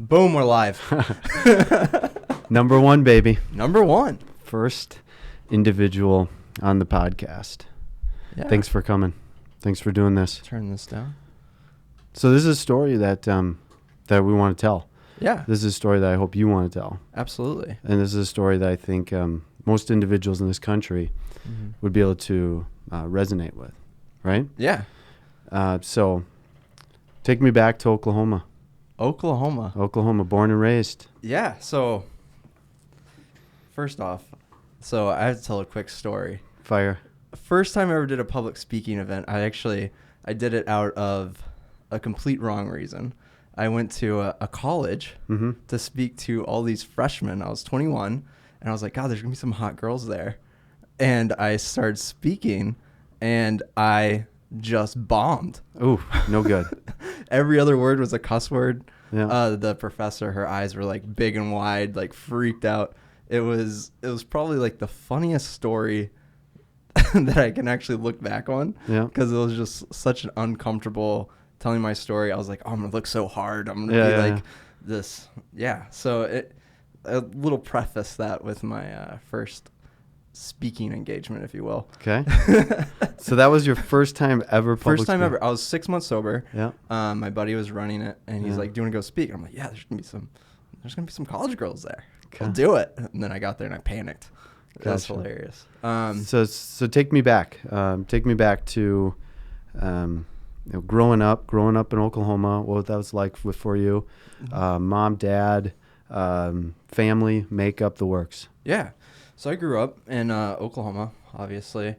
Boom, we're live. Number one, baby. Number one. First individual on the podcast. Yeah. Thanks for coming. Thanks for doing this. Turn this down. So this is a story that that we want to tell. Yeah. This is a story that I hope you want to tell. Absolutely. And this is a story that I think most individuals in this country would be able to resonate with, right? Yeah. So take me back to Oklahoma. Oklahoma, born and raised. Yeah. So first off, I have to tell a quick story. Fire. First time I ever did a public speaking event, I did it out of a complete wrong reason. I went to a college to speak to all these freshmen. I was 21, and I was like, God, there's going to be some hot girls there. And I started speaking, and I just bombed. Ooh, no good. Every other word was a cuss word. Yeah. The professor, her eyes were like big and wide, like freaked out. It was probably like the funniest story that I can actually look back on. Yeah. Because it was just such an uncomfortable telling my story. I was like, oh, I'm gonna look so hard. I'm gonna be this. Yeah. So a little preface that with my first speaking engagement, if you will. Okay. So that was your first time ever First time ever. I was 6 months sober. Yeah. My buddy was running it, and he's like, do you want to go speak? I'm like, yeah, there's gonna be some college girls there. Okay. I'll do it. And then I got there and I panicked. Gotcha. That's hilarious. So take me back. Take me back to growing up in Oklahoma, what that was like for you. Mom, dad, family, make up the works. Yeah. So I grew up in Oklahoma, obviously.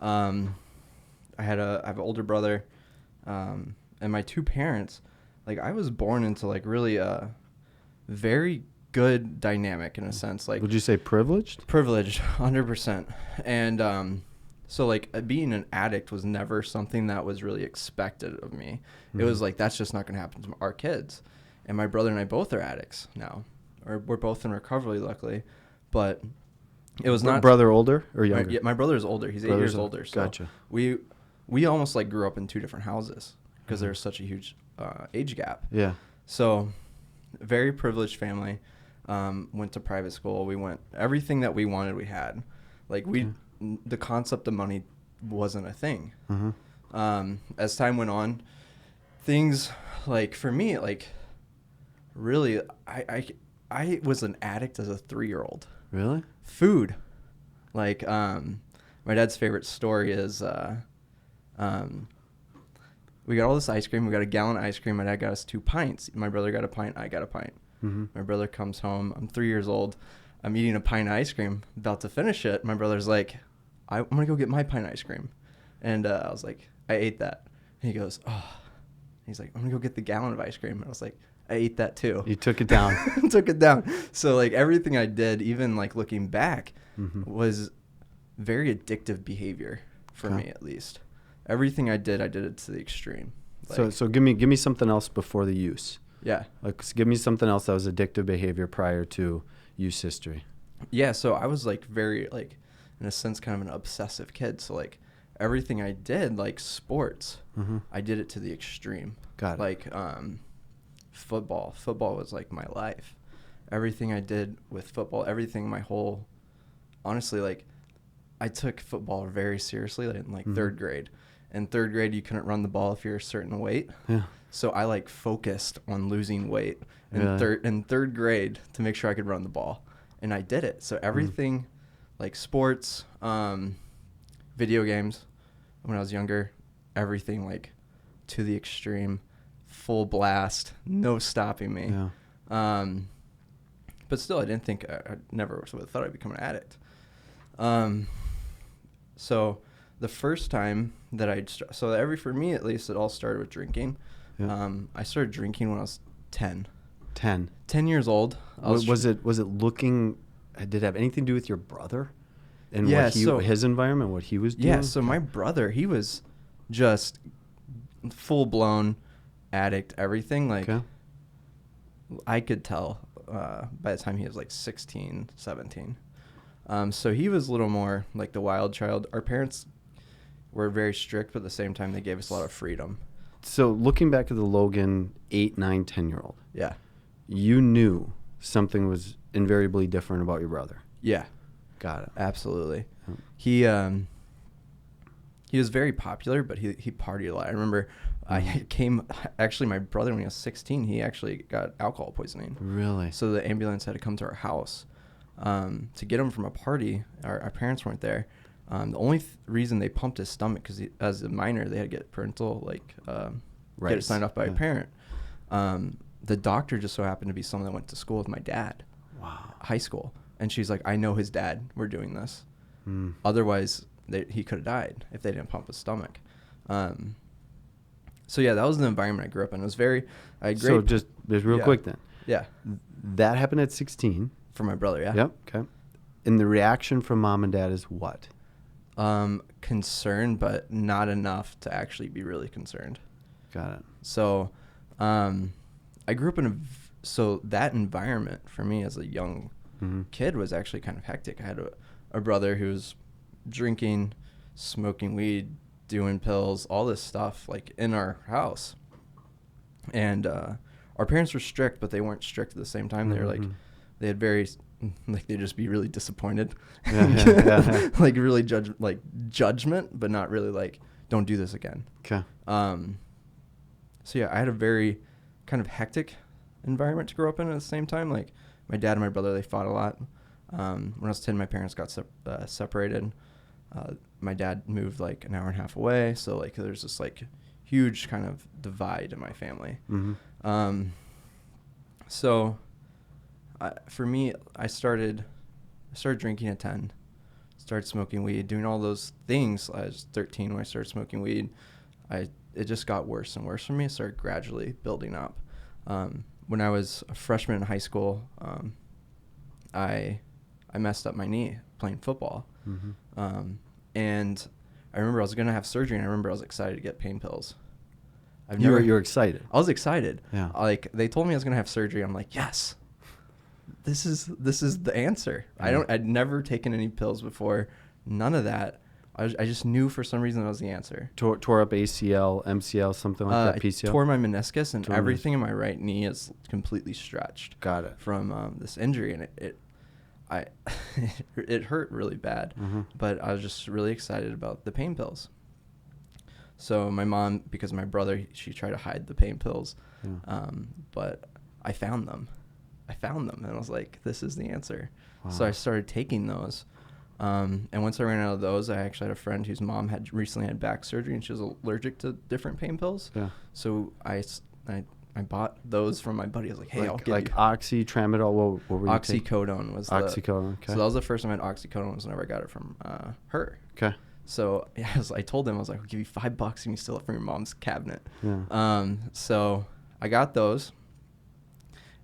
I have an older brother, and my two parents. Like, I was born into like really a very good dynamic in a sense. Like, would you say privileged? Privileged, 100%. And so like being an addict was never something that was really expected of me. It was like, that's just not going to happen to our kids. And my brother and I both are addicts now, or we're both in recovery, luckily, but. It was not brother older or younger. My brother is older. He's 8 years older. So gotcha. We almost like grew up in two different houses because there's such a huge age gap. Yeah. So very privileged family. Went to private school. We went everything that we wanted. We had like the concept of money wasn't a thing. As time went on, things like for me like really I was an addict as a 3-year-old. Really? Food. Like, my dad's favorite story is, we got all this ice cream. We got a gallon of ice cream. My dad got us 2 pints. My brother got a pint. I got a pint. My brother comes home. I'm 3 years old. I'm eating a pint of ice cream, about to finish it. My brother's like, I'm going to go get my pint of ice cream. And I was like, I ate that. And he goes, oh. He's like, I'm going to go get the gallon of ice cream. And I was like, I ate that too. You took it down. Took it down. So like everything I did, even like looking back, was very addictive behavior for me at least. Everything I did it to the extreme. Like, so give me something else before the use. Yeah. Like give me something else that was addictive behavior prior to use history. Yeah. So I was like very like in a sense kind of an obsessive kid. So like everything I did, like sports, I did it to the extreme. Got it. Like football was like my life. Everything I did with football, honestly, like I took football very seriously like, in like third grade. In third grade, you couldn't run the ball if you're a certain weight. Yeah. So I like focused on losing weight in third grade to make sure I could run the ball, and I did it. So everything, like sports, video games, when I was younger, everything like to the extreme. Full blast, no stopping me. Yeah. But still, I didn't think I never thought I'd become an addict. So the first time that for me at least, it all started with drinking. Yeah. I started drinking when I was 10. 10 years old. Was it looking? Did it have anything to do with your brother and his environment, what he was doing? Yeah. So my brother, he was just full blown addict, everything. Like I could tell by the time he was like 16, 17. So he was a little more like the wild child. Our parents were very strict, but at the same time they gave us a lot of freedom. So looking back at the Logan 8, 9, 10-year-old. Yeah. you knew something was invariably different about your brother. Yeah. Got it. Absolutely. Oh. He was very popular, but he partied a lot. I remember actually my brother, when he was 16, he actually got alcohol poisoning. Really? So the ambulance had to come to our house to get him from a party. Our parents weren't there. The only reason they pumped his stomach, because as a minor, they had to get parental, get it signed off by a parent. The doctor just so happened to be someone that went to school with my dad. Wow. High school. And she's like, I know his dad. We're doing this. Mm. Otherwise, he could have died if they didn't pump his stomach. So yeah, that was the environment I grew up in. It was very great. So just real quick then. Yeah. That happened at 16. For my brother, yeah. Yep. Okay. And the reaction from mom and dad is what? Concerned, but not enough to actually be really concerned. Got it. So, I grew up in so that environment for me as a young kid was actually kind of hectic. I had a brother who was drinking, smoking weed, doing pills, all this stuff like in our house. And our parents were strict, but they weren't strict at the same time. They were like, they had very, like, they'd just be really disappointed. Yeah. Like really judgment, but not really like, don't do this again. Okay. So yeah, I had a very kind of hectic environment to grow up in at the same time. Like my dad and my brother, they fought a lot. When I was 10, my parents got separated. My dad moved like an hour and a half away. So like there's this like huge kind of divide in my family. So for me, I started drinking at 10, started smoking weed, doing all those things. I was 13 when I started smoking weed. It just got worse and worse for me. It started gradually building up. When I was a freshman in high school, I messed up my knee playing football. And I remember I was going to have surgery, and I remember I was excited to get pain pills. You were excited. I was excited. Yeah. Like they told me I was going to have surgery. I'm like, yes, this is the answer. I'd never taken any pills before. None of that. I just knew for some reason that was the answer. Tore up ACL, MCL, something like that, PCL? I tore my meniscus, and everything in my right knee is completely stretched. Got it. From this injury, and it hurt really bad. But I was just really excited about the pain pills. So my mom, because my brother, she tried to hide the pain pills, but I found them. And I was like, this is the answer. Wow. So I started taking those. And once I ran out of those, I actually had a friend whose mom had recently had back surgery, and she was allergic to different pain pills. Yeah. So I bought those from my buddy. I was like, hey, I'll give you. Oxy, Tramadol, what were you Oxycodone was Oxycodone, okay. So that was the first time I had oxycodone, was whenever I got it from her. Okay. So I told them, I was like, I'll give you $5 and you steal it from your mom's cabinet. Yeah. So I got those.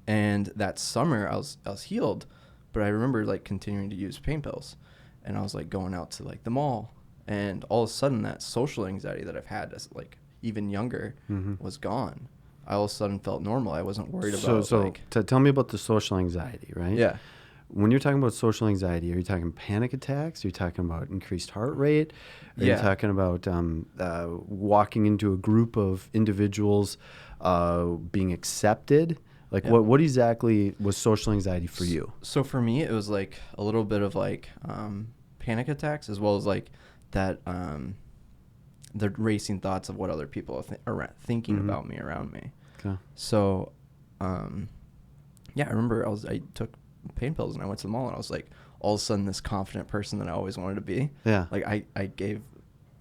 And that summer I was healed, but I remember like continuing to use pain pills. And I was like going out to like the mall, and all of a sudden that social anxiety that I've had as like even younger was gone. I all of a sudden felt normal. I wasn't worried about. So tell me about the social anxiety, right? Yeah. When you're talking about social anxiety, are you talking panic attacks? Are you talking about increased heart rate? Are you talking about walking into a group of individuals, being accepted? Like what exactly was social anxiety for you? So for me, it was like a little bit of like panic attacks, as well as like that the racing thoughts of what other people are thinking about me, around me. Okay. So I remember I took pain pills and I went to the mall, and I was like all of a sudden this confident person that I always wanted to be. Yeah. Like I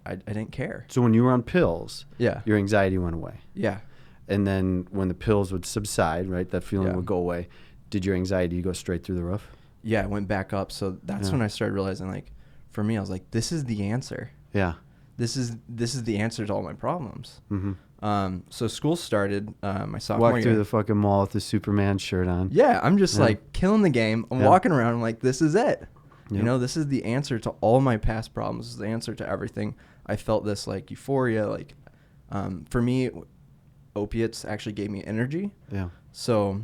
didn't care. So when you were on pills, your anxiety went away. Yeah. And then when the pills would subside, right, that feeling would go away, did your anxiety go straight through the roof? Yeah, it went back up. So that's when I started realizing, like, for me, I was like, this is the answer. Yeah. This is the answer to all my problems. So school started my sophomore year. Walk through the fucking mall with the Superman shirt on. Yeah, I'm just like killing the game. I'm walking around. I'm like, this is it. Yep. You know, this is the answer to all my past problems. This is the answer to everything. I felt this like euphoria. Like, for me, opiates actually gave me energy. Yeah. So,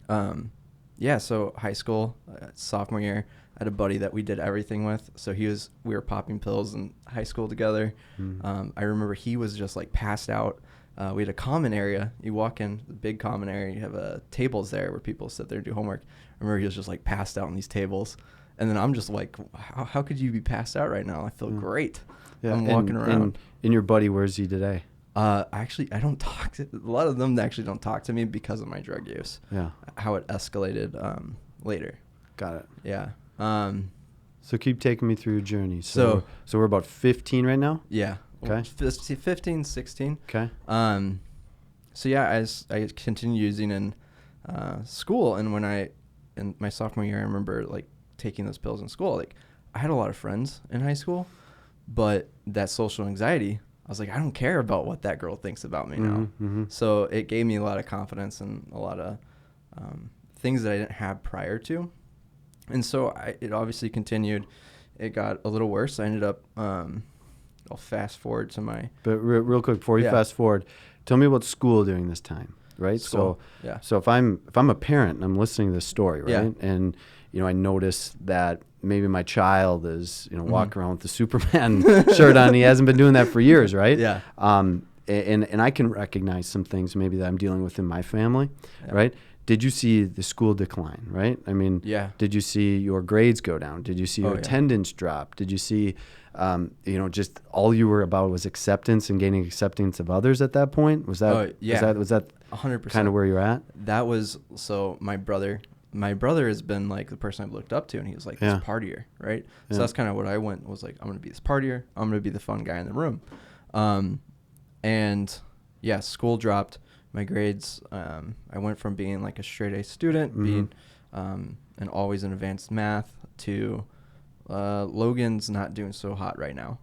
so high school, sophomore year, I had a buddy that we did everything with. So we were popping pills in high school together. I remember he was just like passed out we had a common area. You walk in the big common area, you have tables there where people sit there and do homework. I remember he was just like passed out on these tables. And then I'm just like, how could you be passed out right now? I feel great. Yeah. I'm walking around. And your buddy, where's he today? Actually, I don't talk to a lot of them. Actually, don't talk to me because of my drug use. Yeah. How it escalated later. Got it. Yeah. So keep taking me through your journey. So we're about 15 right now. Yeah. Okay. 15, 16. Okay. So yeah, I continued using in school, and in my sophomore year, I remember like taking those pills in school. Like, I had a lot of friends in high school, but that social anxiety, I was like, I don't care about what that girl thinks about me now. Mm-hmm. So it gave me a lot of confidence and a lot of things that I didn't have prior to. And so it obviously continued. It got a little worse. I ended up, I'll fast forward to my... But real quick, before you fast forward, tell me about school during this time, right? School, So if I'm a parent and I'm listening to this story, right? Yeah. And, I notice that maybe my child is, walking around with the Superman shirt on. He hasn't been doing that for years, right? Yeah. And I can recognize some things maybe that I'm dealing with in my family, right? Did you see the school decline, right? I mean, did you see your grades go down? Did you see your attendance drop? Did you see, just all you were about was acceptance and gaining acceptance of others at that point? Was that 100% kind of where you're at? That was, so my brother has been like the person I've looked up to, and he was like this partier, right? So that's kind of what I was like, I'm going to be this partier. I'm going to be the fun guy in the room. And yeah, school dropped. My grades, I went from being like a straight A student, being and always in advanced math, to Logan's not doing so hot right now.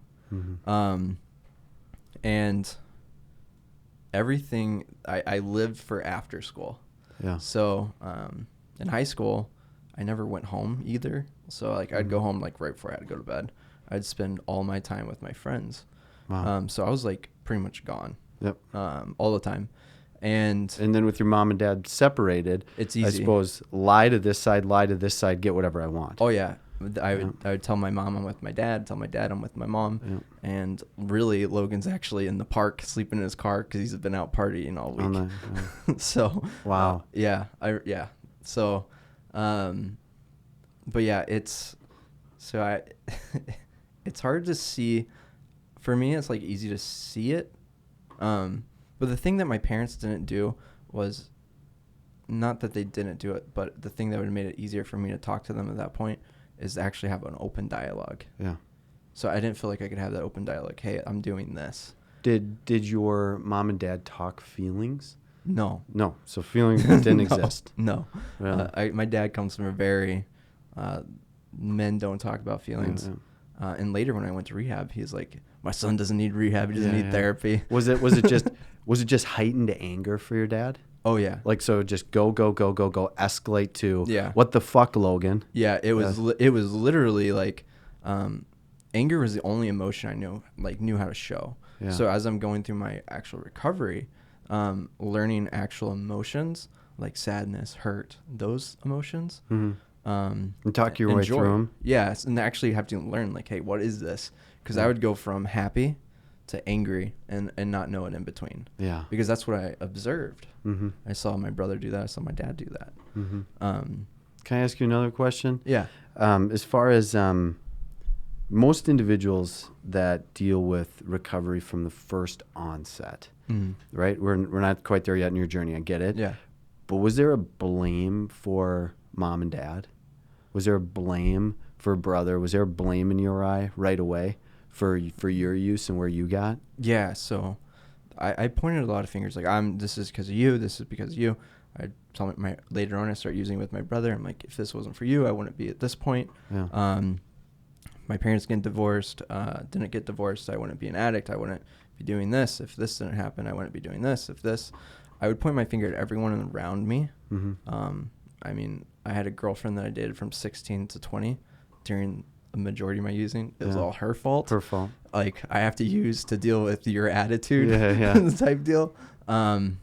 And everything, I lived for after school. Yeah. So in high school, I never went home either. So like I'd go home like right before I had to go to bed. I'd spend all my time with my friends. Wow. So I was like pretty much gone. Yep. All the time. And then with your mom and dad separated, it's easy. I suppose lie to this side, get whatever I want. Oh yeah. I would tell my mom I'm with my dad, tell my dad I'm with my mom. Yeah. And really Logan's actually in the park sleeping in his car because he's been out partying all week. Oh, no. So wow. So but yeah, it's hard to see. For me, it's like easy to see it. But the thing that my parents didn't do was not that they didn't do it, but the thing that would have made it easier for me to talk to them at that point is to actually have an open dialogue. Yeah. So I didn't feel like I could have that open dialogue. Hey, I'm doing this. Did your mom and dad talk feelings? No. So feelings didn't exist. No. Really? My dad comes from a very men don't talk about feelings. Yeah. And later when I went to rehab, he's like, my son doesn't need rehab. He doesn't need therapy. Was it just heightened anger for your dad? Oh yeah. Like, so just go, escalate to what the fuck, Logan? Yeah. It was literally like, anger was the only emotion I knew how to show. Yeah. So as I'm going through my actual recovery, learning actual emotions like sadness, hurt, those emotions, and talk your way through them. Yes. And actually have to learn like, hey, what is this? Because I would go from happy to angry and not know it in between. Yeah. Because that's what I observed. Mm-hmm. I saw my brother do that. I saw my dad do that. Mm-hmm. Can I ask you another question? Yeah. As far as most individuals that deal with recovery from the first onset, right? We're not quite there yet in your journey. I get it. Yeah. But was there a blame for mom and dad? Was there a blame for brother? Was there a blame in your eye right away for your use and where you got? Yeah. So I pointed a lot of fingers. Like, this is because of you. This is because of you. I tell later on I start using it with my brother. I'm like, if this wasn't for you, I wouldn't be at this point. Yeah. My parents didn't get divorced. I wouldn't be an addict. I wouldn't be doing this. If this didn't happen, I wouldn't be doing this. I would point my finger at everyone around me. Mm-hmm. I mean, I had a girlfriend that I dated from 16 to 20 during the majority of my using. It was all her fault. Like, I have to use to deal with your attitude type deal. And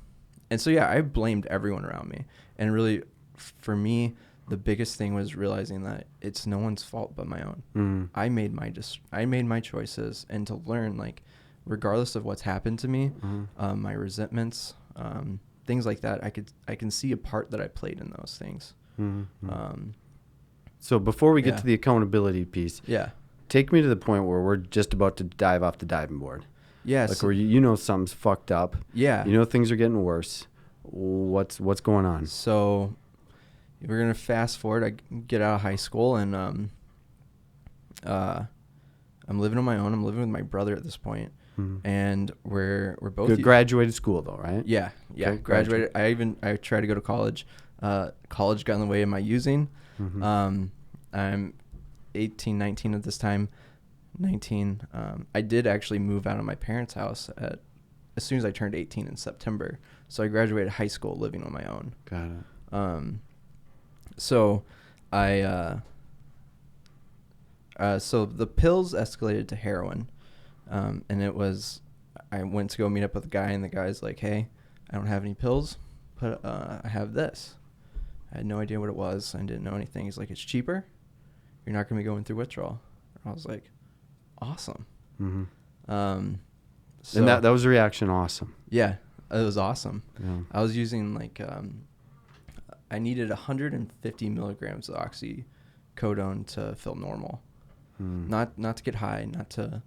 so, I blamed everyone around me. And really, for me, the biggest thing was realizing that it's no one's fault but my own. I made my choices, and to learn, like, regardless of what's happened to me, my resentments, things like that, I can see a part that I played in those things. So before we get to the accountability piece, take me to the point where we're just about to dive off the diving board. Yeah. Like where you know something's fucked up. Yeah. You know things are getting worse. What's going on? So we're gonna fast forward. I get out of high school and I'm living on my own. I'm living with my brother at this point. And we're both graduated school though, right? Yeah. Okay, graduated. I tried to go to college. College got in the way of my using. I'm 18, 19 at this time. 19. I did actually move out of my parents' house as soon as I turned 18 in September. So I graduated high school living on my own. Got it. So so the pills escalated to heroin. And I went to go meet up with a guy, and the guy's like, hey, I don't have any pills, but I have this. I had no idea what it was. I didn't know anything. He's like, it's cheaper. You're not going to be going through withdrawal. I was like, awesome. And that was the reaction. Awesome. Yeah, it was awesome. Yeah. I was using I needed 150 milligrams of oxycodone to feel normal. Not to get high, not to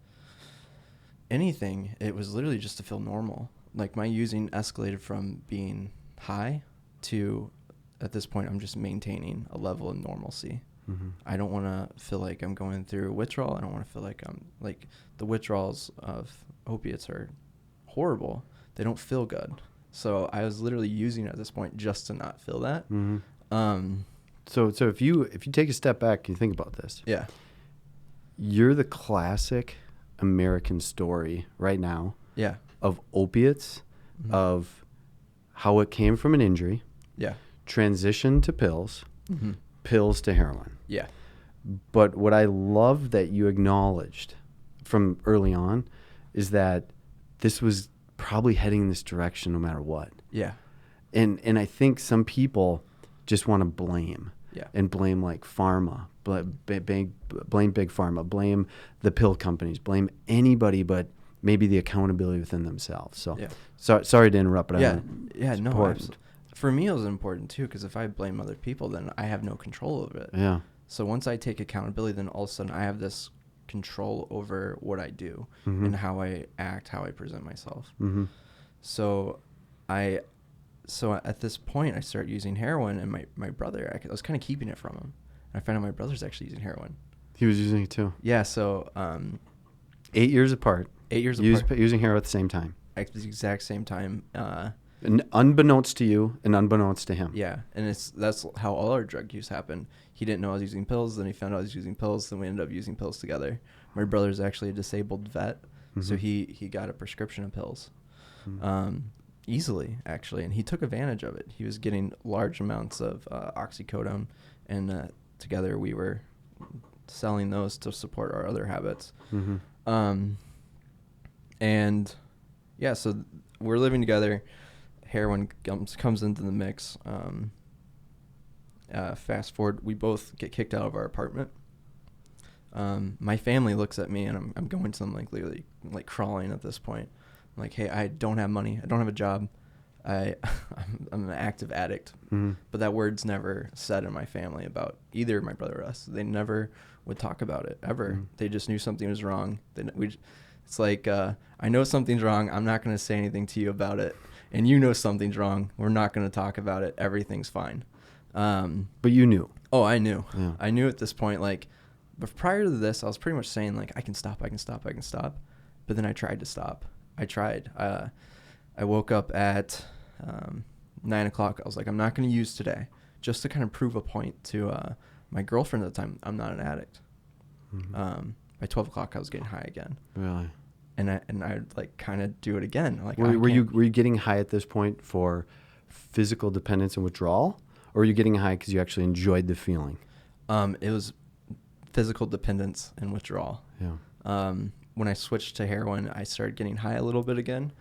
anything. It was literally just to feel normal. Like my using escalated from being high to, at this point, I'm just maintaining a level of normalcy. I don't want to feel like I'm going through withdrawal. I don't want to feel like the withdrawals of opiates are horrible. They don't feel good. So I was literally using it at this point just to not feel that. So if you take a step back and you think about this, you're the classic American story right now of opiates, of how it came from an injury, transition to pills, pills to heroin. But what I love that you acknowledged from early on is that this was probably heading in this direction no matter what. And I think some people just want to blame. And blame like pharma, blame big pharma, blame the pill companies, blame anybody but maybe the accountability within themselves. So sorry to interrupt, but important. For me, it was important too, because if I blame other people, then I have no control over it. So once I take accountability, then all of a sudden I have this control over what I do and how I act, how I present myself. So at this point, I started using heroin, and my brother, I was kind of keeping it from him. And I found out my brother's actually using heroin. He was using it too? Yeah, so... 8 years apart. 8 years apart. Using heroin at the same time. At the exact same time. And unbeknownst to you and unbeknownst to him. Yeah, and that's how all our drug use happened. He didn't know I was using pills, then he found out I was using pills, then we ended up using pills together. My brother's actually a disabled vet, so he got a prescription of pills. Easily, actually, and he took advantage of it. He was getting large amounts of oxycodone, and together we were selling those to support our other habits. And yeah, so we're living together. Heroin comes into the mix. Fast forward, we both get kicked out of our apartment. My family looks at me, and I'm going to them like literally like crawling at this point. I'm like, hey, I don't have money. I don't have a job. I'm an active addict. But that word's never said in my family about either my brother or us. They never would talk about it ever. They just knew something was wrong. It's like, I know something's wrong. I'm not going to say anything to you about it. And you know something's wrong. We're not going to talk about it. Everything's fine. But you knew. Oh, I knew. Yeah. I knew at this point, like, but prior to this, I was pretty much saying, like, I can stop. But then I tried to stop. I woke up at 9 o'clock. I was like, I'm not going to use today, just to kind of prove a point to my girlfriend at the time. I'm not an addict. By 12 o'clock, I was getting high again. Really? And I'd like kind of do it again. Like, were you getting high at this point for physical dependence and withdrawal, or were you getting high because you actually enjoyed the feeling? It was physical dependence and withdrawal. When I switched to heroin, I started getting high a little bit again,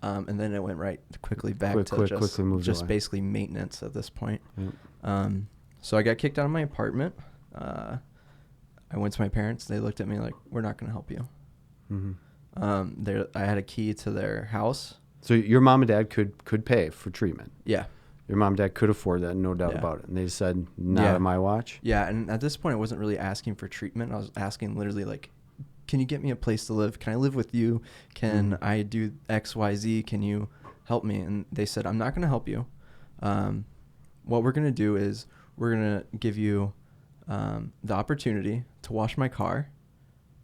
and then it went quickly back to just basically maintenance at this point. So I got kicked out of my apartment. I went to my parents. They looked at me like, we're not going to help you. There, I had a key to their house. So your mom and dad could pay for treatment. Yeah. Your mom and dad could afford that, no doubt about it. And they said, not on my watch. Yeah, and at this point, I wasn't really asking for treatment. I was asking literally like, can you get me a place to live? Can I live with you? Can I do X, Y, Z? Can you help me? And they said, I'm not going to help you. What we're going to do is we're going to give you the opportunity to wash my car.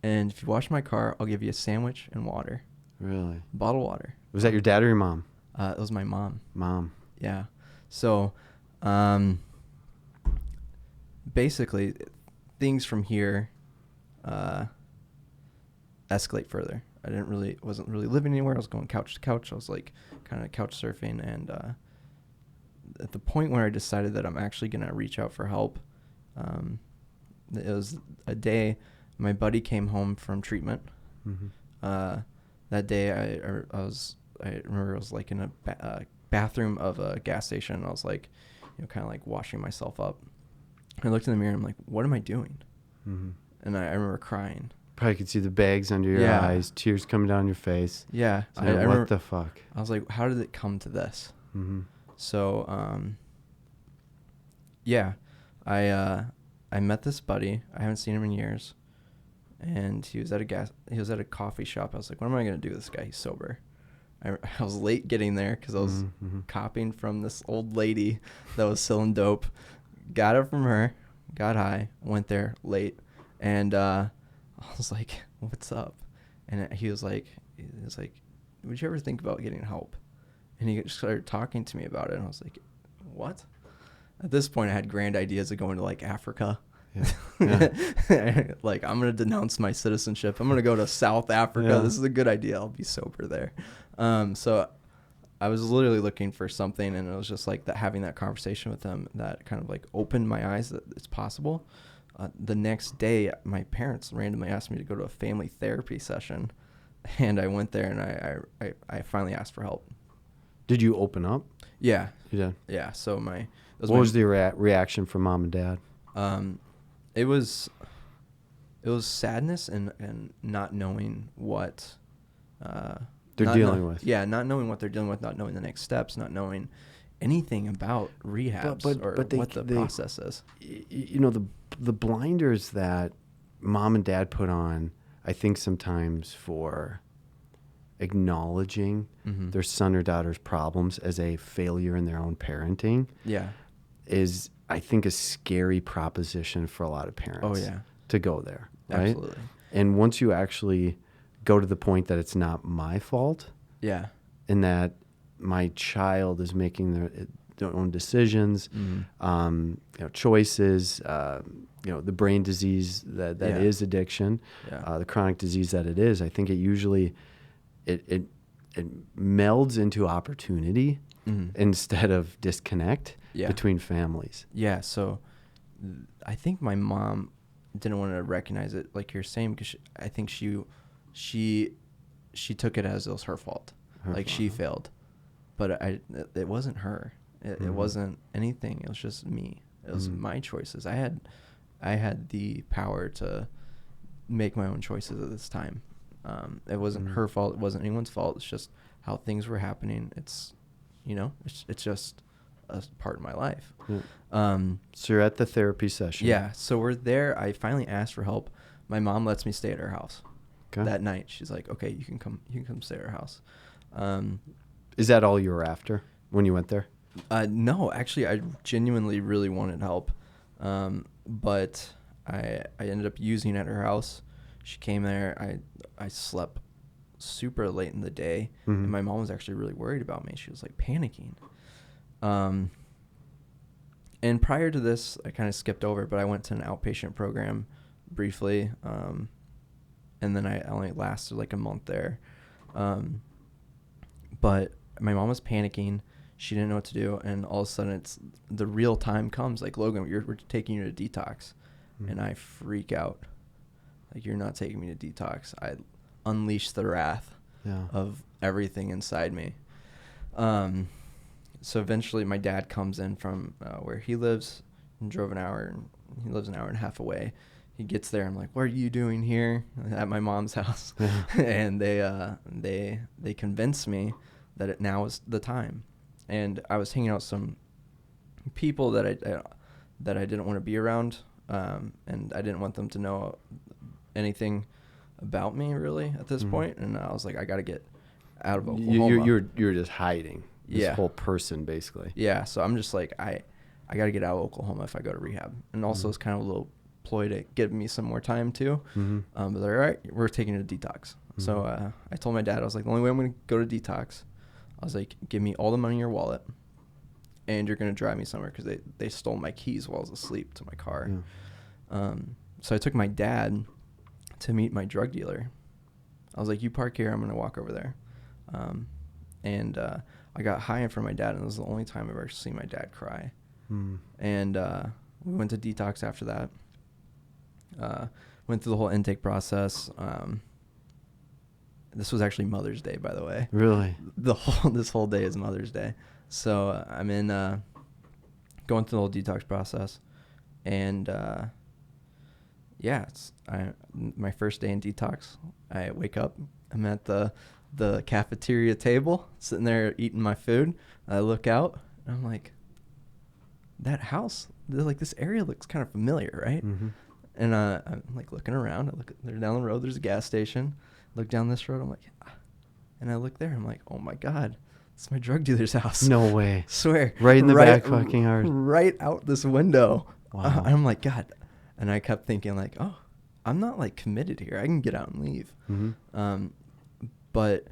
And if you wash my car, I'll give you a sandwich and water. Really? Bottled water. Was that your dad or your mom? It was my mom. Mom. Yeah. So basically, things from here escalate further. Wasn't really living anywhere. I was going couch to couch. I was like kind of couch surfing. And at the point where I decided that I'm actually going to reach out for help, it was a day my buddy came home from treatment. That day I remember I was like in a bathroom of a gas station. And I was like, kind of like washing myself up. I looked in the mirror and I'm like, what am I doing? And I remember crying. Probably could see the bags under your eyes, tears coming down your face. Yeah. So I remember, what the fuck? I was like, how did it come to this? So, yeah, I met this buddy. I haven't seen him in years. And he was at a coffee shop. I was like, what am I going to do with this guy? He's sober. I was late getting there because I was copying from this old lady that was selling dope. Got it from her, got high, went there late. And I was like, what's up? And he was like, would you ever think about getting help? And he just started talking to me about it. And I was like, what? At this point, I had grand ideas of going to like Africa. Yeah. Like, I'm going to denounce my citizenship. I'm going to go to South Africa. Yeah. This is a good idea. I'll be sober there. So I was literally looking for something, and it was just like that, having that conversation with him that kind of like opened my eyes that it's possible. The next day, my parents randomly asked me to go to a family therapy session, and I went there, and I finally asked for help. Did you open up? Yeah. You did? Yeah. So what was the reaction from mom and dad? It was sadness and not knowing what they're dealing with. Yeah, not knowing what they're dealing with, not knowing the next steps, not knowing anything about rehabs or what the process is. The blinders that mom and dad put on, I think sometimes for acknowledging their son or daughter's problems as a failure in their own parenting, is, I think, a scary proposition for a lot of parents. To go there, right? Absolutely. And once you actually go to the point that it's not my fault, and that my child is making their own decisions, choices, the brain disease that is addiction, the chronic disease that it is, I think it usually it melds into opportunity instead of disconnect between families. Yeah, so I think my mom didn't want to recognize it, like you're saying, because I think she took it as it was her fault. She failed. But it wasn't her. It wasn't anything. It was just me. It was my choices. I had the power to make my own choices at this time. It wasn't her fault. It wasn't anyone's fault. It's just how things were happening. It's just a part of my life. So you're at the therapy session. Yeah. So we're there. I finally asked for help. My mom lets me stay at her house that night. She's like, okay, you can come stay at her house. Is that all you were after when you went there? No, actually, I genuinely really wanted help. But I ended up using at her house. She came there. I slept super late in the day. And my mom was actually really worried about me. She was like panicking. And prior to this, I kind of skipped over, but I went to an outpatient program briefly. And then I only lasted like a month there. But my mom was panicking. She didn't know what to do. And all of a sudden, the real time comes. Like, Logan, we're taking you to detox. And I freak out. Like, you're not taking me to detox. I unleash the wrath of everything inside me. So eventually my dad comes in from where he lives and drove an hour. And he lives an hour and a half away. he gets there. I'm like, what are you doing here at my mom's house? And they convinced me that it now is the time. And I was hanging out with some people that I didn't want to be around, and I didn't want them to know anything about me really at this point. And I was like, I got to get out of Oklahoma. You're just hiding this whole person basically. Yeah. So I'm just like, I got to get out of Oklahoma if I go to rehab. And also it's kind of a little ploy to give me some more time too. But they're all right, we're taking a detox. So I told my dad, I was like, the only way I'm going to go to detox, I was like, give me all the money in your wallet and you're going to drive me somewhere, because they stole my keys while I was asleep to my car. So I took my dad to meet my drug dealer. I was like, you park here, I'm going to walk over there. And I got high in front of my dad, and it was the only time I've ever seen my dad cry. And we went to detox after that. Went through the whole intake process. This was actually Mother's Day, by the way. Really? This whole day is Mother's Day. So I'm in going through the whole detox process, and it's my first day in detox. I wake up, I'm at the cafeteria table, sitting there eating my food. I look out, and I'm like, that house, like this area looks kind of familiar, right? And I'm like looking around. I look there down the road. There's a gas station. Look down this road. I'm like, and I look there. I'm like, oh my God, it's my drug dealer's house. No way. Swear. Right in the back, fucking hard. Right out this window. Wow. I'm like, God. And I kept thinking like, oh, I'm not like committed here. I can get out and leave. But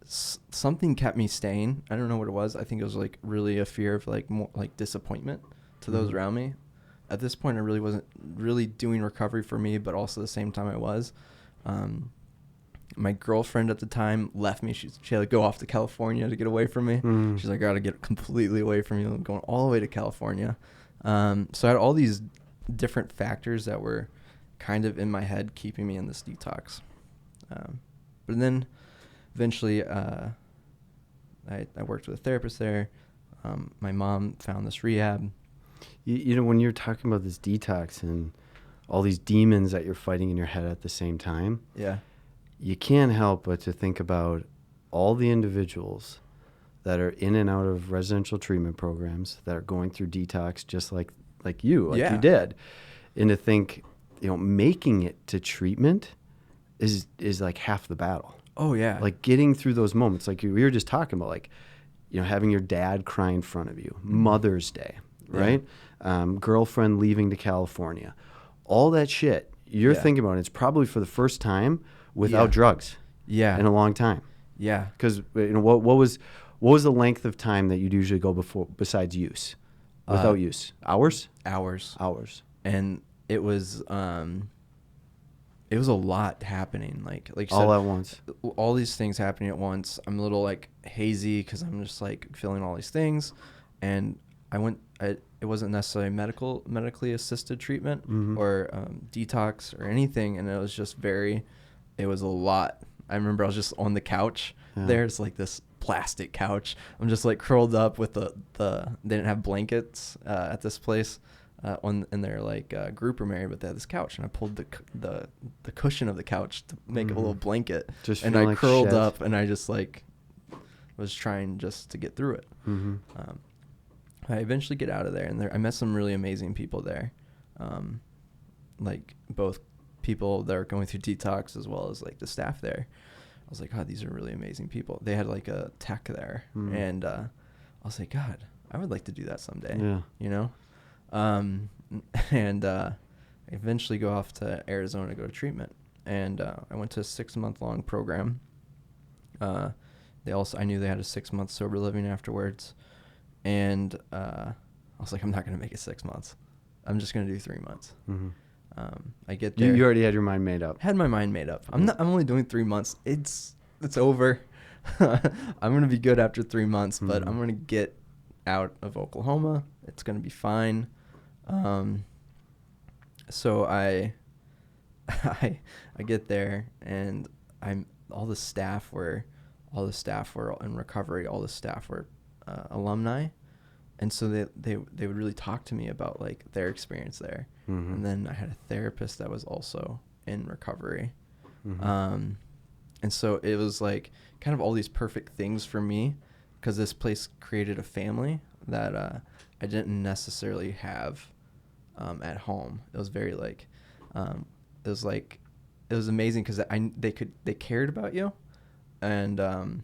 something kept me staying. I don't know what it was. I think it was like really a fear of like more like disappointment to those around me. At this point, I really wasn't really doing recovery for me, but also at the same time I was. My girlfriend at the time left me. She had to go off to California to get away from me. She's like, I got to get completely away from you. I'm going all the way to California. So I had all these different factors that were kind of in my head keeping me in this detox. But then eventually I worked with a therapist there. My mom found this rehab. You know, when you're talking about this detox and all these demons that you're fighting in your head at the same time, you can't help but to think about all the individuals that are in and out of residential treatment programs that are going through detox just like you did. And to think, making it to treatment is like half the battle. Oh, yeah. Like getting through those moments, like we were just talking about, like, having your dad cry in front of you, Mother's Day, right? Girlfriend leaving to California, all that shit you're thinking about. It's probably for the first time without drugs in a long time. Yeah. Because what was the length of time that you'd usually go before besides use? Without use? Hours. And it was a lot happening, like all at once. All these things happening at once. I'm a little like hazy because I'm just like feeling all these things, and it wasn't necessarily medically assisted treatment or detox or anything, and it was just it was a lot. I remember I was just on the couch. There's like this plastic couch. I'm just like curled up with they didn't have blankets at this place. In their like group room area, but they had this couch, and I pulled the cushion of the couch to make a little blanket, and I curled up, and I just like was trying just to get through it. I eventually get out of there, and I met some really amazing people there, like both people that are going through detox as well as like the staff there. I was like, God, these are really amazing people. They had like a tech there, and I was like, God, I would like to do that someday. And I eventually go off to Arizona to go to treatment, and I went to a 6-month-long program. I knew they had a 6-month sober living afterwards, and I was like, I'm not going to make it 6 months. I'm just going to do 3 months. I get there. You already had your mind made up. Had my mind made up. I'm only doing 3 months. It's over. I'm going to be good after 3 months, but I'm going to get out of Oklahoma. It's going to be fine. So I get there, and all the staff were in recovery. All the staff were alumni, And so they would really talk to me about like their experience there. Mm-hmm. And then I had a therapist that was also in recovery. Mm-hmm. And so it was like kind of all these perfect things for me, because this place created a family that I didn't necessarily have at home. It was very like, it was amazing because they cared about you, and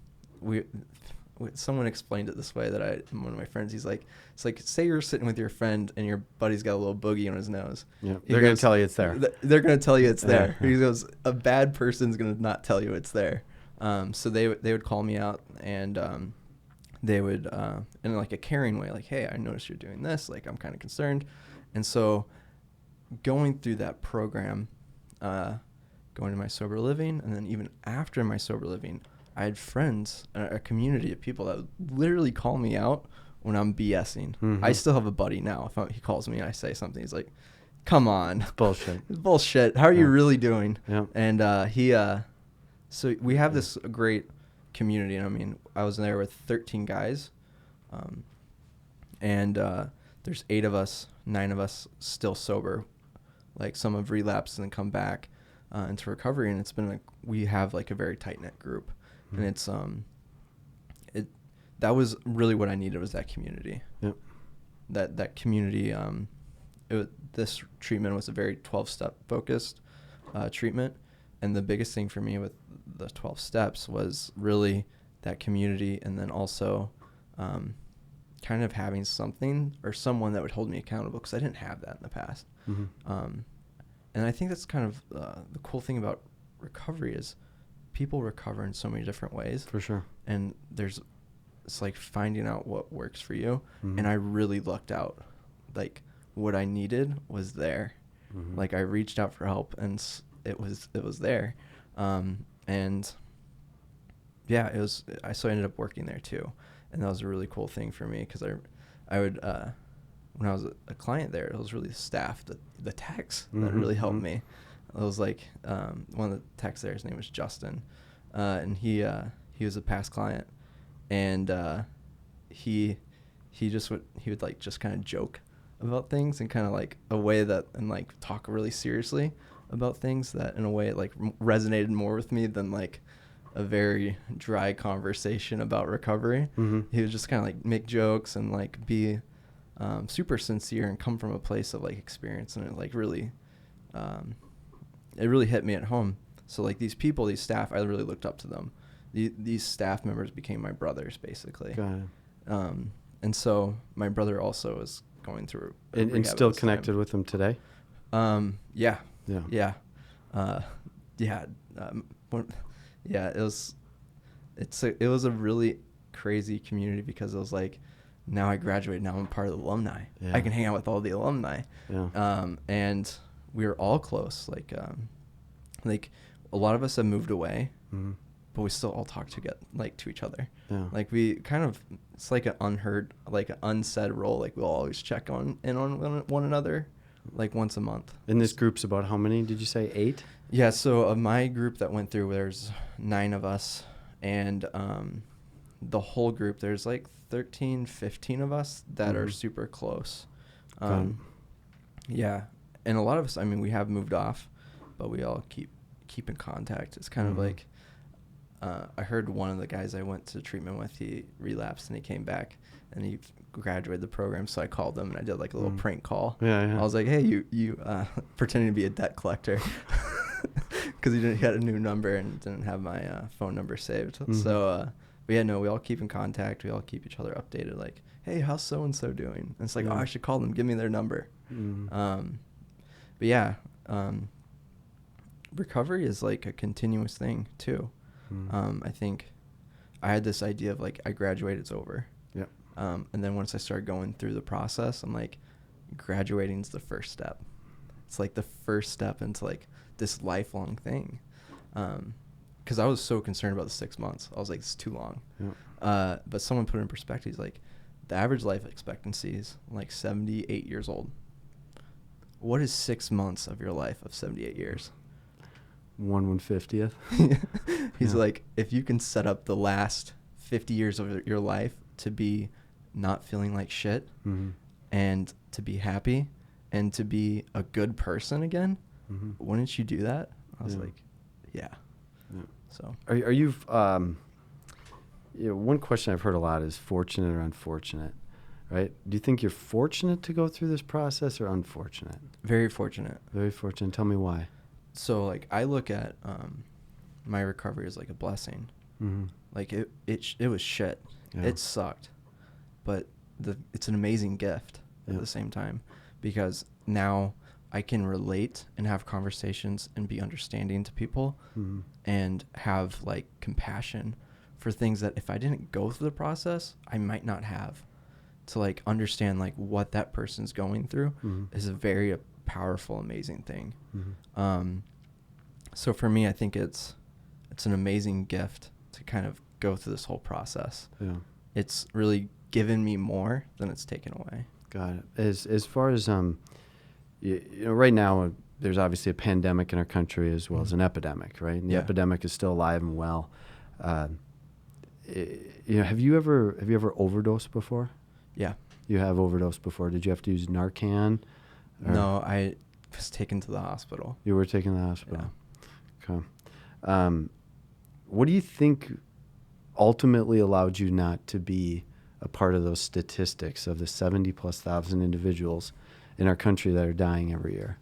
someone explained it this way that one of my friends, he's like, it's like, say you're sitting with your friend and your buddy's got a little boogie on his nose. Yeah, they're going to tell you it's there. They're going to tell you it's there. Yeah. He goes, a bad person's going to not tell you it's there. So they would call me out, and they would, in like a caring way, like, hey, I noticed you're doing this. Like, I'm kind of concerned. And so going through that program, going to my sober living, and then even after my sober living, I had friends, a community of people that would literally call me out when I'm BSing. Mm-hmm. I still have a buddy now. If he calls me and I say something, he's like, come on. It's bullshit. It's bullshit. How are you really doing? Yeah. And so we have this great community. And I mean, I was there with 13 guys. And there's 8 of us, 9 of us still sober. Like, some have relapsed and then come back into recovery. And it's been we have like a very tight-knit group. And it's that was really what I needed, was that community. Yep. That community. This treatment was a very 12-step focused treatment, and the biggest thing for me with the 12 steps was really that community, and then also kind of having something or someone that would hold me accountable, because I didn't have that in the past. Mm-hmm. And I think that's kind of the cool thing about recovery is people recover in so many different ways. For sure. And it's like finding out what works for you. Mm-hmm. And I really lucked out. Like, what I needed was there. Mm-hmm. Like, I reached out for help, and it was there. And yeah, so I ended up working there too. And that was a really cool thing for me, because I would, when I was a client there, it was really the staff, the techs that really helped me. It was like, one of the techs there, his name was Justin, and he was a past client, and he would like just kind of joke about things, and kind of like a way that, and like talk really seriously about things, that in a way it like resonated more with me than like a very dry conversation about recovery. Mm-hmm. He would just kind of like make jokes and like be super sincere and come from a place of like experience, and it like really it really hit me at home. So like these people, these staff, I really looked up to them. These staff members became my brothers, basically. Got it. And so my brother also is going through and still connected with them today. Yeah. Yeah. It was a really crazy community, because it was like, now I graduated, now I'm part of the alumni. Yeah. I can hang out with all the alumni. Yeah. And we were all close. Like a lot of us have moved away, mm-hmm. but we still all talk to each other. Yeah. Like, we kind of, it's like an unsaid role. Like, we'll always check in on one another, like once a month. And this group's about how many, did you say? 8? Yeah. So of my group that went through, there's 9 of us, and the whole group, there's like 13, 15 of us that mm-hmm. are super close. Yeah. And a lot of us, I mean, we have moved off, but we all keep in contact. It's kind mm-hmm. of like, I heard one of the guys I went to treatment with, he relapsed and he came back and he graduated the program. So I called him and I did like a little prank call. Yeah. I was like, hey, you pretending to be a debt collector, because he had a new number and didn't have my phone number saved. Mm-hmm. So, we all keep in contact. We all keep each other updated. Like, hey, how's so-and-so doing? And it's like, I should call them. Give me their number. Mm-hmm. But yeah, recovery is like a continuous thing too. Mm. I think I had this idea of like, I graduate, it's over. Yep. And then once I started going through the process, I'm like, graduating's the first step. It's like the first step into like this lifelong thing. Because I was so concerned about the 6 months. I was like, it's too long. Yep. But someone put it in perspective. He's like, the average life expectancy is like 78 years old. What is 6 months of your life of 78 years? 1/50th. He's like, if you can set up the last 50 years of your life to be not feeling like shit Mm-hmm. and to be happy and to be a good person again, wouldn't you do that? I was like, yeah. So are you, one question I've heard a lot is fortunate or unfortunate, right? Do you think you're fortunate to go through this process or unfortunate? very fortunate. Very fortunate. Tell me why. So like I look at my recovery as like a blessing. Mm-hmm. Like it was shit. Yeah. It sucked, but it's an amazing gift at the same time, because now I can relate and have conversations and be understanding to people, and have like compassion for things that if I didn't go through the process, I might not have. To like understand like what that person's going through is a very powerful, amazing thing. So for me, I think it's an amazing gift to kind of go through this whole process. Yeah. It's really given me more than it's taken away. Got it. As far as right now, there's obviously a pandemic in our country as well as an epidemic, right? And the epidemic is still alive and well. Have you ever overdosed before? Yeah. You have overdosed before. Did you have to use Narcan? No, I was taken to the hospital. You were taken to the hospital. Yeah. Okay. What do you think ultimately allowed you not to be a part of those statistics of the 70,000+ individuals in our country that are dying every year?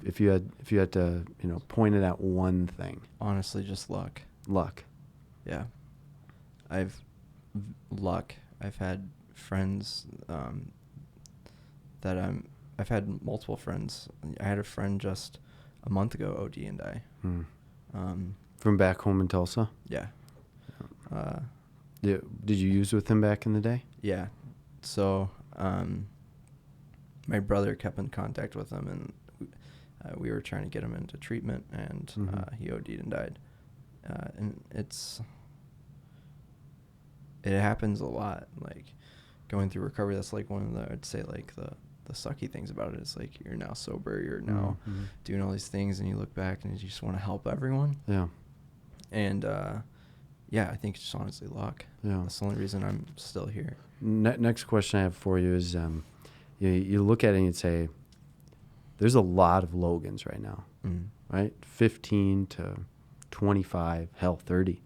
If you had to point it at one thing. Honestly, just luck. Luck. Yeah. I've had friends I've had multiple friends. I had a friend just a month ago OD and die. From back home in Tulsa? Yeah. Did you use with him back in the day? Yeah. So my brother kept in contact with him, and we were trying to get him into treatment, and he OD'd and died. And it happens a lot. Like going through recovery, that's like one of the, I'd say like the sucky things about it. It's like you're now sober, you're now doing all these things, and you look back and you just want to help everyone. Yeah. And I think it's just honestly luck. Yeah. That's the only reason I'm still here. Next question I have for you is, you look at it and you'd say, there's a lot of Logans right now, right? 15 to 25, hell, 30,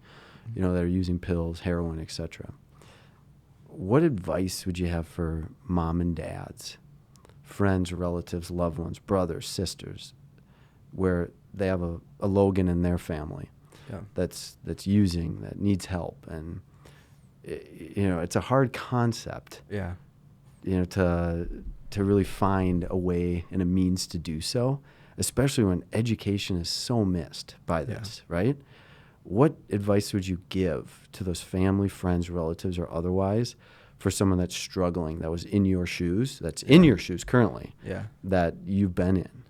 that are using pills, heroin, etc. What advice would you have for mom and dads, friends, relatives, loved ones, brothers, sisters, where they have a Logan in their family that's using, that needs help, and it's a hard concept. Yeah. To really find a way and a means to do so, especially when education is so missed by this, right? What advice would you give to those family, friends, relatives, or otherwise for someone that's struggling, that was in your shoes, that's in your shoes currently, that you've been in?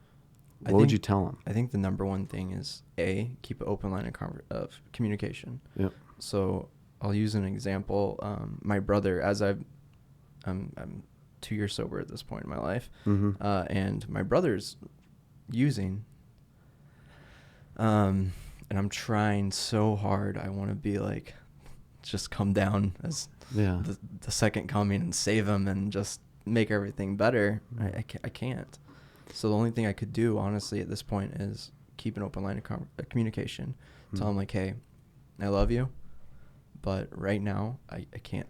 What would you tell them? I think the number one thing is, keep an open line of communication. Yep. So I'll use an example. My brother, as I'm 2 years sober at this point in my life, and my brother's using, and I'm trying so hard. I want to be like, just come down as the second coming and save him and just make everything better. I can't. So the only thing I could do, honestly, at this point is keep an open line of communication. Tell him like, hey, I love you, but right now I can't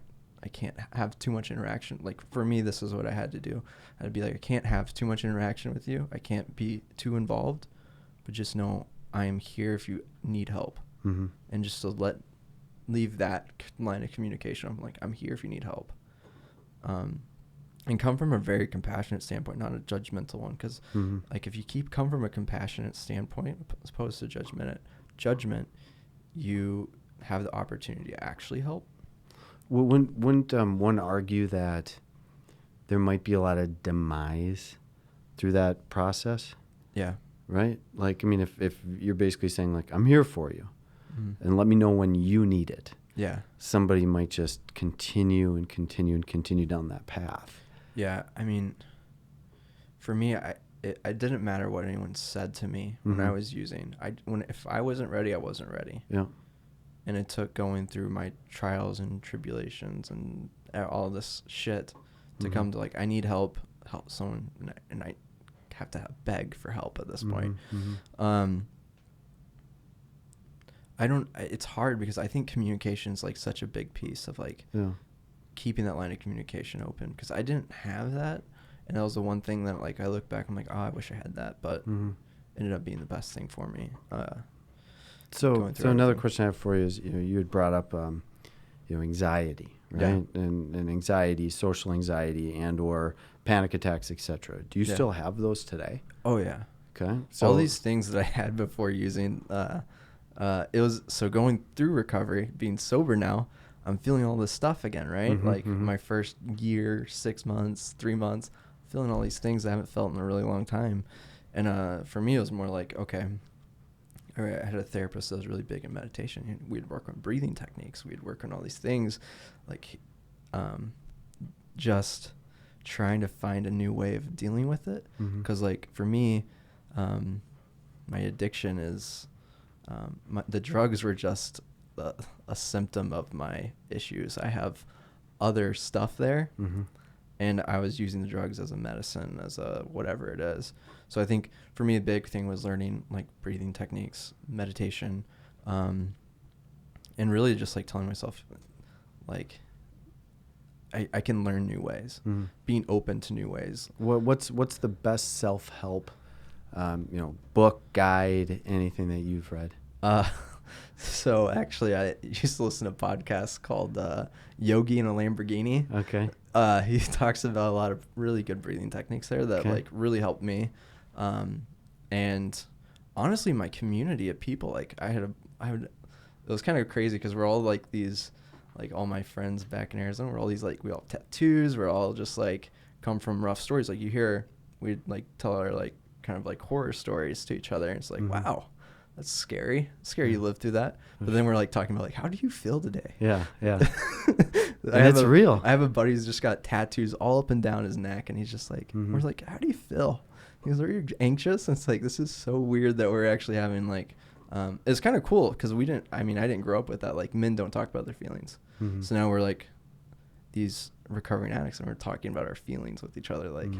have too much interaction. Like for me, this is what I had to do. I'd be like, I can't have too much interaction with you. I can't be too involved, but just know I am here if you need help. And just to leave that line of communication. I'm like, I'm here if you need help. And come from a very compassionate standpoint, not a judgmental one. Because like if you come from a compassionate standpoint as opposed to judgment, you have the opportunity to actually help. Well, wouldn't one argue that there might be a lot of demise through that process? Yeah. Right? Like, I mean, if you're basically saying, like, I'm here for you, and let me know when you need it. Yeah. Somebody might just continue and continue and continue down that path. Yeah. I mean, for me, it didn't matter what anyone said to me when I was using. If I wasn't ready, I wasn't ready. Yeah. And it took going through my trials and tribulations and all this shit to come to like, I need help someone, and I have to beg for help at this point. It's hard because I think communication is like such a big piece of like keeping that line of communication open, because I didn't have that. And that was the one thing that like I look back, I'm like, oh, I wish I had that, but ended up being the best thing for me. So another question I have for you is, you had brought up, anxiety, right? Yeah. And anxiety, social anxiety, and or panic attacks, etc. Do you still have those today? Oh yeah. Okay. So all these things that I had before using, it was, so going through recovery, being sober now, I'm feeling all this stuff again, right? My first year, 6 months, 3 months, feeling all these things I haven't felt in a really long time. And for me, it was more like, okay, all right, I had a therapist that was really big in meditation. We'd work on breathing techniques. We'd work on all these things, like just trying to find a new way of dealing with it. Because like for me, my addiction is, the drugs were just a symptom of my issues. I have other stuff there, and I was using the drugs as a medicine, as a whatever it is. So I think for me, the big thing was learning like breathing techniques, meditation, and really just like telling myself, like, I can learn new ways, being open to new ways. What's the best self-help, book, guide, anything that you've read? So actually, I used to listen to a podcast called Yogi in a Lamborghini. Okay. He talks about a lot of really good breathing techniques there that like really helped me. And honestly, my community of people, like it was kind of crazy because we're all like these, like all my friends back in Arizona, we're all these like, we all have tattoos. We're all just like come from rough stories. Like we'd like tell our like kind of like horror stories to each other. And it's like, wow. That's scary. You lived through that. But then we're like talking about like, how do you feel today? Yeah. It's real. I have a buddy who's just got tattoos all up and down his neck, and he's just like, we're like, how do you feel? He goes, are you anxious? And it's like, this is so weird that we're actually having like, it's kind of cool because I didn't grow up with that. Like men don't talk about their feelings. So now we're like these recovering addicts, and we're talking about our feelings with each other. Like,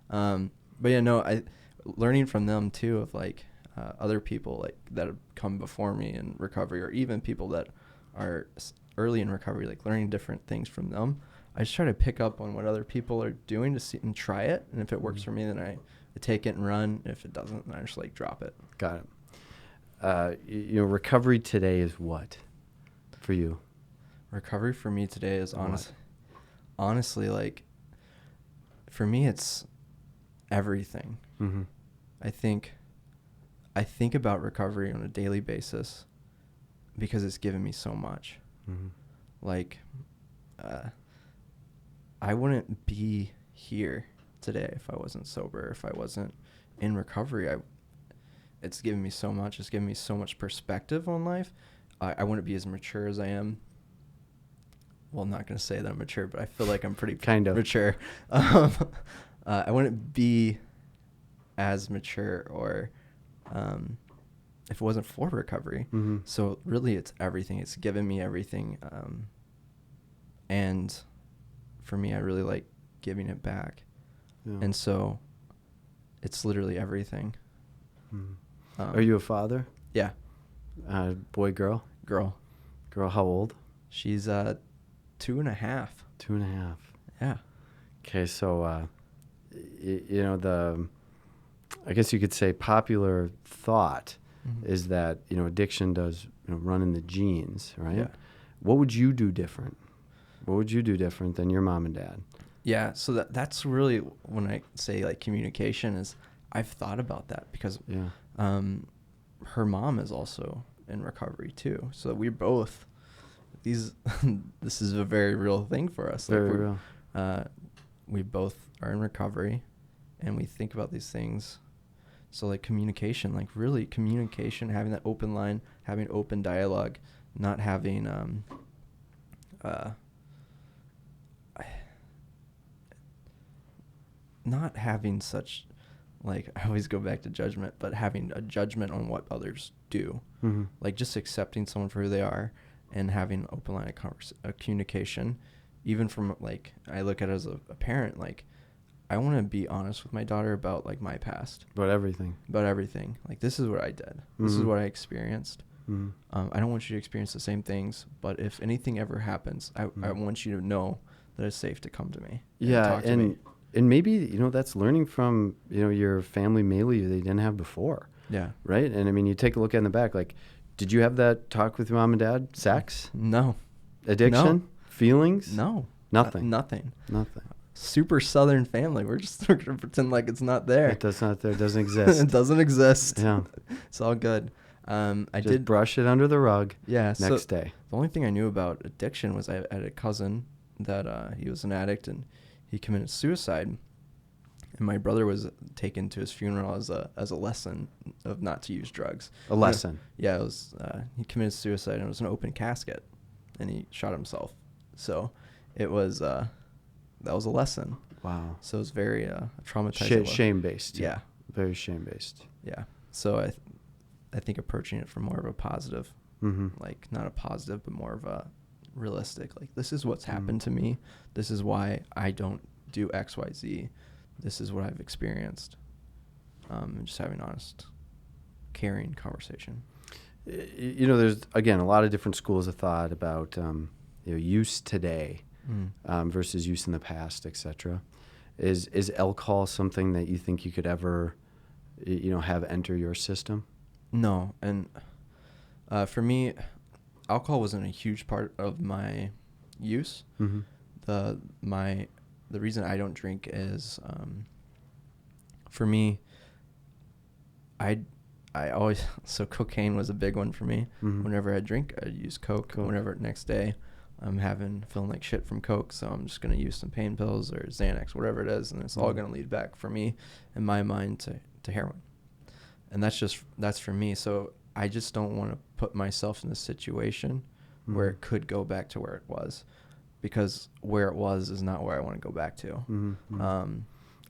but yeah, no, learning from them too, of like, other people like that have come before me in recovery, or even people that are early in recovery, like learning different things from them. I just try to pick up on what other people are doing to see and try it. And if it works for me, then I take it and run. If it doesn't, then I just like drop it. Got it. Recovery today is what for you? Recovery for me today is honestly, like for me, it's everything. I think about recovery on a daily basis because it's given me so much. Like, I wouldn't be here today if I wasn't sober, if I wasn't in recovery. It's given me so much. It's given me so much perspective on life. I wouldn't be as mature as I am. Well, I'm not going to say that I'm mature, but I feel like I'm pretty mature. I wouldn't be as mature or... if it wasn't for recovery. So really it's everything. It's given me everything. And for me, I really like giving it back. And so it's literally everything. Are you a father? Yeah. Boy, girl? Girl, how old? she's 2.5. 2.5. Yeah. Okay. So, I guess you could say popular thought is that, addiction does run in the genes, right? Yeah. What would you do different? What would you do different than your mom and dad? Yeah. So that's really when I say like communication is, I've thought about that because her mom is also in recovery too. So we both, this is a very real thing for us. Very real. We both are in recovery and we think about these things. So like communication, like really communication, having that open line, having open dialogue, not having not having such, like, I always go back to judgment, but having a judgment on what others do. Like just accepting someone for who they are and having an open line of communication even from like, I look at it as a parent, like I want to be honest with my daughter about like my past. About everything. Like, this is what I did. This is what I experienced. I don't want you to experience the same things, but if anything ever happens, I want you to know that it's safe to come to me. Yeah. And maybe, you know, that's learning from, you know, your family maybe they didn't have before. Yeah. Right. And I mean, you take a look in the back, like, did you have that talk with your mom and dad? Sex? No. Addiction? No. Feelings? No. Nothing. Nothing. Nothing. Super Southern family. We're going to pretend like it's not there. It does not there. It doesn't exist. It doesn't exist. Yeah. It's all good. I Just did brush it under the rug. Yeah. Next day. The only thing I knew about addiction was I had a cousin that he was an addict and he committed suicide. And my brother was taken to his funeral as a lesson of not to use drugs. A lesson. Yeah, it was. He committed suicide, and it was an open casket, and he shot himself. So, it was that was a lesson. Wow. So it was very traumatizing. Shame based. Yeah. Very shame based. Yeah. So I think approaching it from more of a positive, like not a positive, but more of a realistic. Like, this is what's happened to me. This is why I don't do X, Y, Z. This is what I've experienced. And just having honest, caring conversation. You know, there's, again, a lot of different schools of thought about, you know, use today versus use in the past, etc. Is alcohol something that you think you could ever, you know, have enter your system? No. And for me, alcohol wasn't a huge part of my use. The reason I don't drink is, for me, I always, so cocaine was a big one for me. Whenever I drink, I'd use Coke. Whenever next day I'm feeling like shit from Coke, so I'm just going to use some pain pills or Xanax, whatever it is, and it's all going to lead back for me, in my mind, to heroin. And that's for me. So I just don't want to put myself in a situation where it could go back to where it was. Because where it was is not where I want to go back to.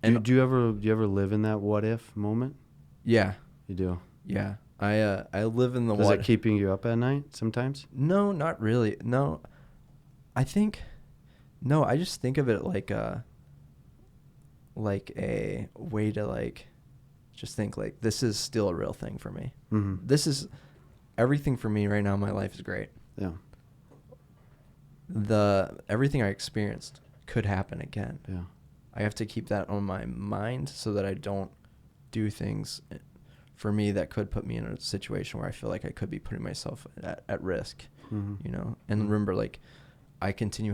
And do you ever live in that what if moment? Yeah. You do? Yeah. I live in the Does it keeping you up at night sometimes? No, not really. No. I just think of it like a way to like just think like this is still a real thing for me. This is everything for me right now. My life is great. Yeah. Everything I experienced could happen again. Yeah. I have to keep that on my mind so that I don't do things for me that could put me in a situation where I feel like I could be putting myself at risk, you know. And remember, like, I continue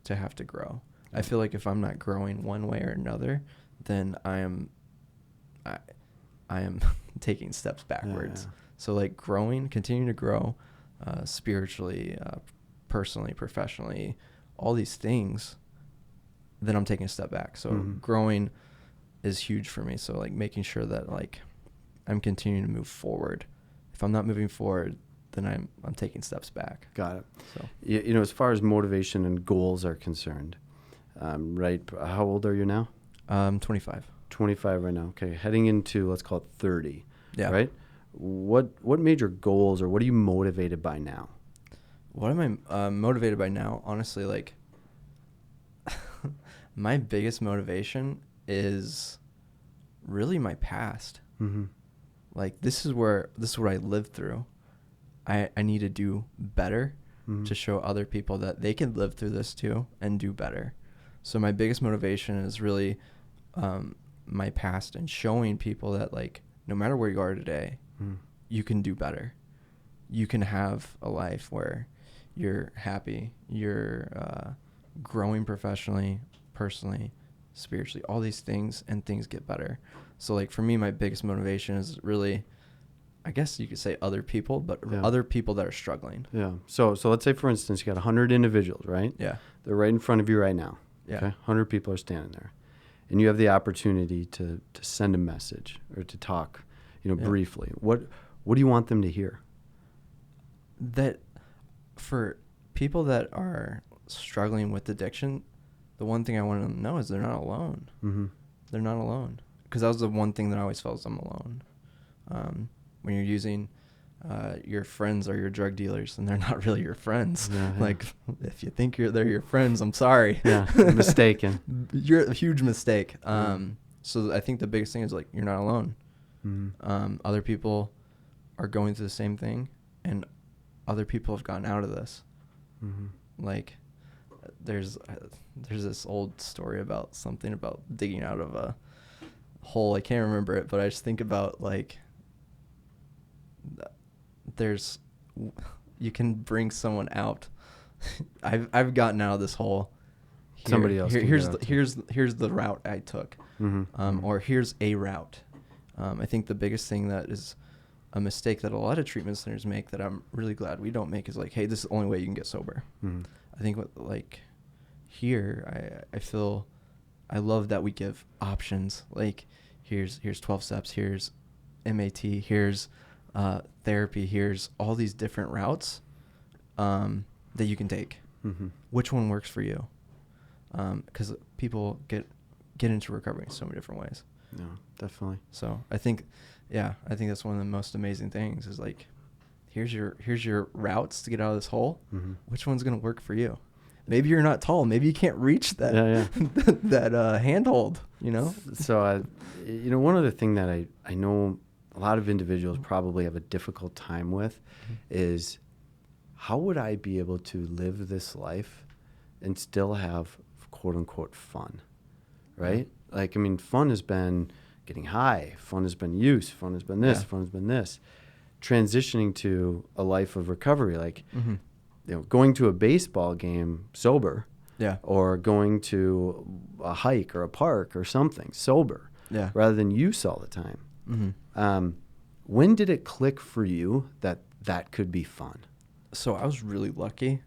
to have to grow. I feel like if I'm not growing one way or another, then I am taking steps backwards. Yeah. So like continuing to grow, spiritually, personally, professionally, all these things, then I'm taking a step back. So growing is huge for me. So like making sure that like I'm continuing to move forward. If I'm not moving forward, then I'm taking steps back. Got it. So you know, as far as motivation and goals are concerned, right? How old are you now? 25. 25 right now. Okay, heading into, let's call it 30. Yeah. Right. What major goals, or what are you motivated by now? What am I motivated by now? Honestly, like my biggest motivation is really my past. Like this is what I lived through. I need to do better to show other people that they can live through this too and do better. So my biggest motivation is really my past and showing people that like no matter where you are today, you can do better. You can have a life where you're happy, you're growing professionally, personally, spiritually, all these things, and things get better. So like for me, my biggest motivation is really, I guess you could say other people, but other people that are struggling. Yeah. So let's say, for instance, you got 100 individuals, right? Yeah. They're right in front of you right now. Yeah. Okay? 100 people are standing there. And you have the opportunity to send a message or to talk, you know, briefly. What do you want them to hear? That for people that are struggling with addiction, the one thing I want them to know is they're not alone. They're not alone. Because that was the one thing that I always felt is I'm alone. When you're using, your friends are your drug dealers, and they're not really your friends. Yeah, yeah. Like, if you think they're your friends, I'm sorry. Yeah, mistaken. You're a huge mistake. So I think the biggest thing is, like, you're not alone. Other people are going through the same thing, and other people have gotten out of this. Like, there's this old story about something about digging out of a hole. I can't remember it, but I just think about, like, you can bring someone out. I've gotten out of this hole. Somebody else. Here's the route I took, or here's a route. I think the biggest thing that is a mistake that a lot of treatment centers make, that I'm really glad we don't make, is like, hey, this is the only way you can get sober. I think like here, I feel I love that we give options. Like, here's 12 steps, here's MAT, here's therapy, here's all these different routes that you can take. Which one works for you? Because people get into recovery in so many different ways. Yeah, definitely. So I think that's one of the most amazing things is, like, here's your routes to get out of this hole. Which one's going to work for you? Maybe you're not tall. Maybe you can't reach that that handhold, you know? So, one other thing that I know a lot of individuals probably have a difficult time with is, how would I be able to live this life and still have quote unquote fun, right? Like, I mean, fun has been getting high, fun has been use, fun has been this, fun has been this. Transitioning to a life of recovery, like, going to a baseball game sober, or going to a hike or a park or something sober, rather than use all the time. When did it click for you that could be fun? So I was really lucky.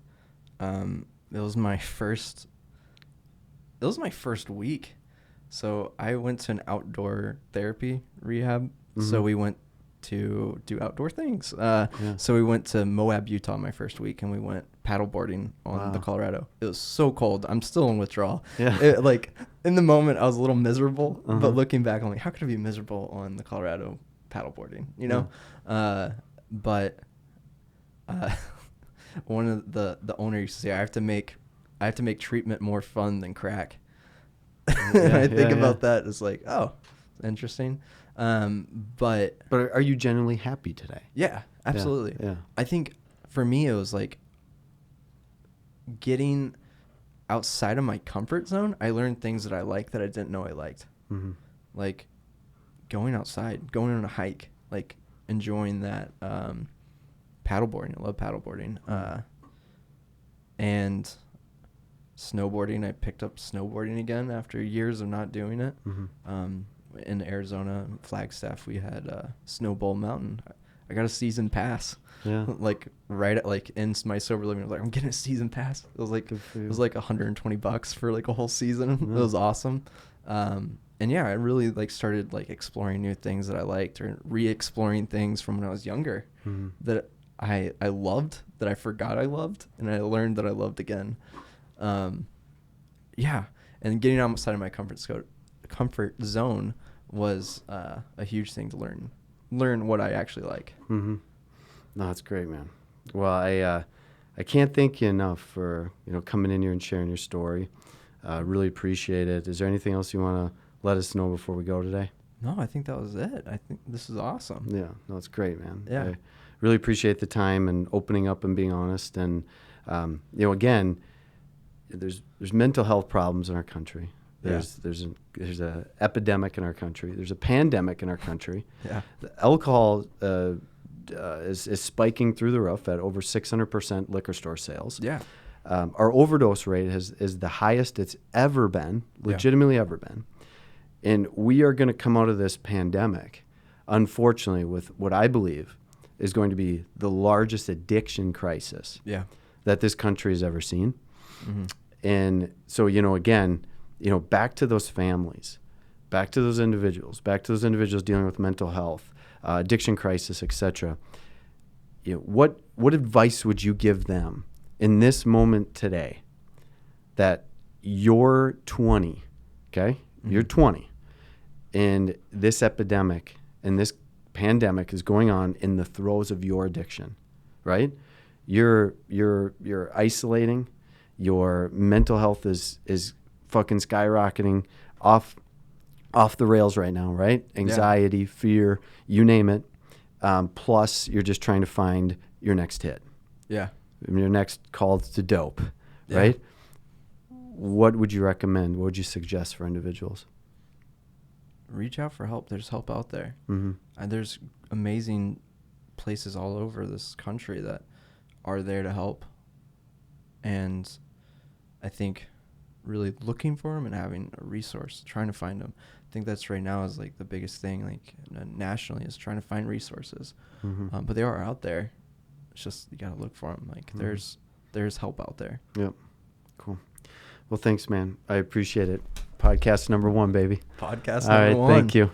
It was my first week. So I went to an outdoor therapy rehab. So we went to do outdoor things. So we went to Moab, Utah my first week, and we went paddleboarding on the Colorado. It was so cold. I'm still in withdrawal. Like, in the moment, I was a little miserable, but looking back, I'm like, how could I be miserable on the Colorado paddleboarding, you know? But one of the owner used to say, I have to make treatment more fun than crack. I think about that as, like, oh, interesting. But are you genuinely happy today? Yeah, absolutely. Yeah. I think for me, it was like getting outside of my comfort zone. I learned things that I liked that I didn't know I liked. Like going outside, going on a hike, like enjoying that, paddleboarding. I love paddleboarding. And snowboarding. I picked up snowboarding again after years of not doing it. In Arizona, Flagstaff, we had Snowball Mountain. I got a season pass. Like right at, like, in my sober living, I was like, I'm getting a season pass. It was like $120 for like a whole season. It was awesome. And yeah, I really like started like exploring new things that I liked, or re-exploring things from when I was younger that I loved, that I forgot I loved, and I learned that I loved again. Yeah, and getting outside of my comfort zone was a huge thing to learn what I actually like. No, that's great, man. Well, I can't thank you enough for coming in here and sharing your story. Really appreciate it. Is there anything else you want to let us know before we go today? No, I think that was it. I think this is awesome. Yeah, no, it's great, man. Yeah, I really appreciate the time and opening up and being honest. And again, there's mental health problems in our country. There's a epidemic in our country. There's a pandemic in our country. The alcohol is spiking through the roof at over 600% liquor store sales. Our overdose rate is the highest it's ever been, legitimately ever been. And we are going to come out of this pandemic, unfortunately, with what I believe is going to be the largest addiction crisis that this country has ever seen. And so, again, back to those families, back to those individuals dealing with mental health, addiction crisis, etc. What advice would you give them in this moment today that you're 20, okay? You're 20, and this epidemic and this pandemic is going on in the throes of your addiction, right? You're isolating. Your mental health is fucking skyrocketing off the rails right now, right? Anxiety, fear, you name it. Plus, you're just trying to find your next hit. Yeah. Your next call to dope, right? What would you recommend? What would you suggest for individuals? Reach out for help. There's help out there. Mm-hmm. And there's amazing places all over this country that are there to help. And I think really looking for them and having a resource, trying to find them. I think that's right now is like the biggest thing, like nationally, is trying to find resources. Mm-hmm. But they are out there. It's just you gotta look for them. Like there's help out there. Yep. Cool. Well, thanks, man. I appreciate it. Podcast number 1, baby. Podcast All number right. 1. Thank you.